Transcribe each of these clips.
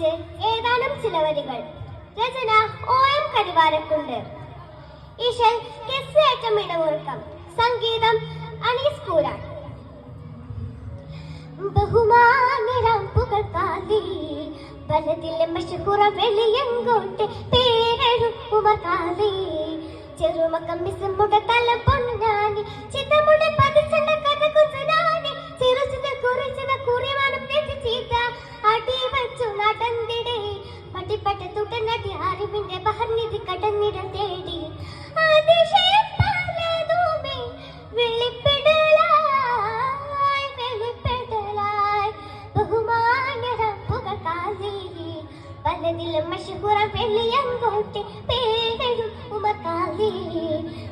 കുറിച്ച് ഏതാനും ചില വരികൾ. രചന OM കരിവാരക്കുണ്ട്. ഈശൽ കെസ്സേറ്റം ഇടമുഴക്കം. സംഗീതം അനീസ് കൂരാൻ. ബഹുമാനരാം പുകഴ്ത്താലി വലതിലെ മഷഹൂറ വെളിയങ്കോട്ടെ പേരെഴുപ്പുമകാലി ചെറുമക്കം മിസ്മുട തല പൊന്നാനി ചിതമുട പതിച്ചണ്ട കഥ കുസനാനി ചിറുചിത കുറിച്ചത കുറിമാനം തെറ്റി ചീത അടി വച്ചു നടന്നിടേ മടിപ്പട്ട തുട്ടനടി അറിവിന്റെ ബഹർനിധി കടന്നിട തേടി അതിശയം പലതുമേ വെളിപ്പെടലായി വെളിപ്പെടലായി ബഹുമാനരാം പുകഴ്ത്താലി പലതിലും മഷഹൂറ വെളിയങ്കോട്ടെ പേരെഴുപ്പുമകാലി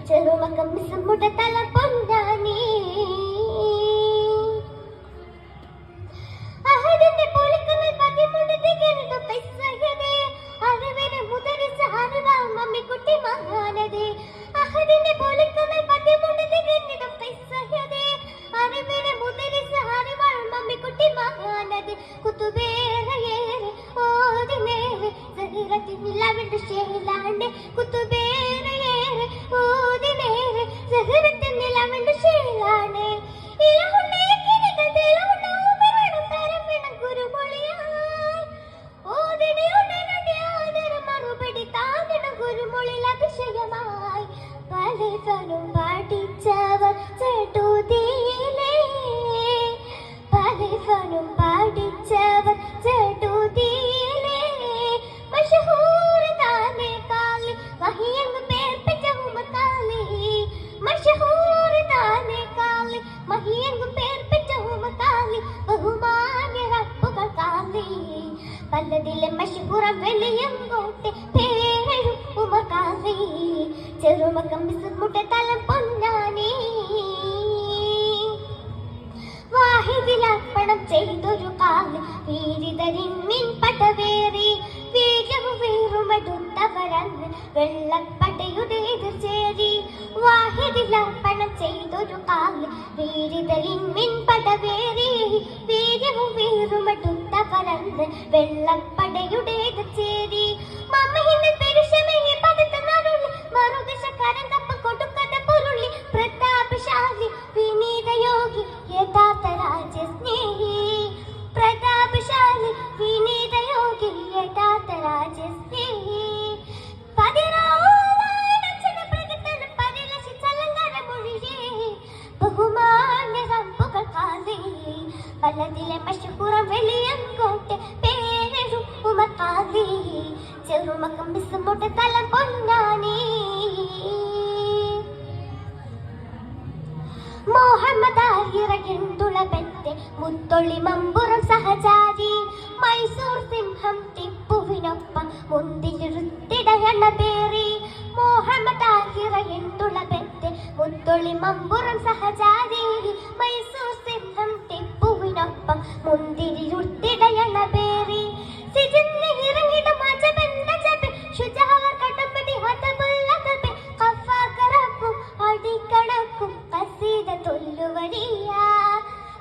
ചെറുമക്കം മിസ്മുട തല പൊന്നാനി അഹദിന്റെ പോലിക്കങ്ങൾ പതിമുട തികരുട പൈസയതേ അറിവിനെ മുതരിച്ച അറിവാൾ മമ്മിക്കുട്ടി മഹാനതേ അഹദിന്റെ പോലിക്കങ്ങൾ പതിമുട തികരുട പൈസയതേ അറിവിനെ മുതരിച്ച അറിവാൾ മമ്മിക്കുട്ടി മഹാനതേ കുത്തുബേറയേറെ ഓദിനേറെ സഹിറത്തിനിലവിണ്ട് ശേലാണ്ട് കുത്തുബേറയേറെ ഓദിനേറെ സഹിറത്തിനിലവിണ്ട് ശേലാണ്ട് ഇലഹുണ്ടേ കിണികൾ തെലഹുണ്ട ഉമരണം തരമിണം ഗുരുമൊളിയായി ഓദിനെ ഉടനടി ആദരം മറുപടി താങ്ങിടും ഗുരുമൊളിൽ അതിശയമായി പലതനും പഠിച്ചവർ ചെടുതിയിലേ പലതനും പഠിച്ചവർ ചെടുതിയിലേ മഷഹൂർ താനെ കാലി വഹിയങ്ങ് പേർപ്പിച്ച ഉമകാലി മഷഹൂർ താനെ കാലി മഹിയങ്ങ് പേർപ്പിച്ച ഉമകാലി ബഹുമാന്യരപ്പുകാലി പലതിലെ മഷഹൂറ വെളിയങ്കോട്ടെ പേരെഴും ഉമകാലി ചെറുമക്കം മിസ്മുട തലം പൊന്നാനി വാഹിദിലർപ്പണം ചെയ്തൊരു കാലി വീരിതരിൻ പടവേറി വീര്യവും വീറുമടുത്തവരന്ന് വെള്ളപ്പടയുടെ എതിർചേരി വാഹിദിലർപ്പണം ചെയ്തൊരു കാലി വീരിതരിൻ പടവേറി വീര്യവും വീറുമടുത്തവരന്ന് വെള്ളപ്പടയുടെ എതിർചേരി മമ്മഹിന്റെ പെരുഷമയെ പടുത്തനരുളി മറുദിശക്കാരൻ തപ്പ കൊടുക്കത പൊരുളി പ്രതാപശാലി വിനീതയോഗി യഥാർത്ഥ രാജ്യസ്നേഹി പ്രതാപശാലി വിനീതയോഗി യഥാർത്ഥ രാജ്യസ്നേഹി ബഹുമാന്യരാം പുകഴ്ത്താലി പലതിലെ മഷഹൂറ വെളിയങ്കോട്ടെ പേരെഴും ഉമകാലി ചെറുമക്കം മിസ്മുട തലം പൊന്നാനി മോഹമ്മദാഹിറയെന്തുളബത്തെ മുത്തൊളി മമ്പുറം സഹചാരി മൈസൂർ സിംഹം ടിപ്പുവിനൊപ്പം മുന്തിരുത്തിടയണ പേറി മോഹമ്മദാഹിറയെന്തുളബത്തെ മുത്തൊളി മമ്പുറം സഹചാരി മൈസൂർ സിംഹം ടിപ്പുവിനൊപ്പം മുന്തിരിയുത്തിടയണ പേറി സിജിന്ന് ഇറങ്ങിടം അജബെന്ന ജബെ ശുജാവർ കടമ്പടി ഹതബുല്ലതബെ കഫാകറക്കും അടിക്കടക്കും കസീദ തൊല്ലുവരിയ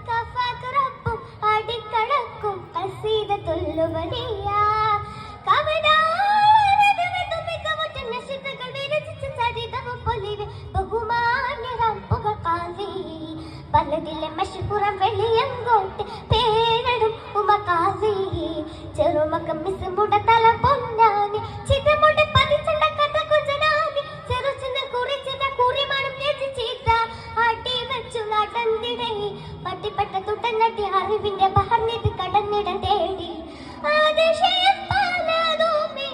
കഫാകറക്കും അടിക്കടക്കും കസീദ തൊല്ലുവരിയ പലതിലെ മഷഹൂറ വെളിയങ്കോട്ടെ പേരെഴും ഉമകാലി ചെറുമക്കം മിസ്മുട തല പൊന്നാനി ചിതമുട പതിച്ചണ്ട കഥ കുജനാനി ചെറുചിത കുറിച്ചത കുറിമാനം തെറ്റി ചീത അടി വെച്ചു നടന്നിടേ പട്ടിപ്പട്ട തുട്ടനടി അറിവിന്റെ ബഹർനിധി കടന്നിട തേടി അതിശയം പലതുമേ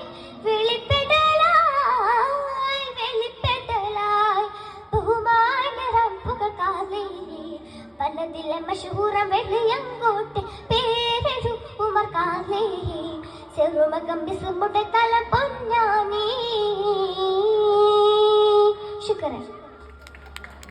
വെളിപ്പെടലായി വെളിപ്പെടലായി ബഹുമാന്യരാം പുകഴ്ത്താലി പലതിലെ മഷഹൂറ വെളിയങ്കോട്ടെ പേരെഴും ഉമകാലി ചെറുമക്കം മിസ്മുട തലം പൊന്നാനി ശുക്രൻ.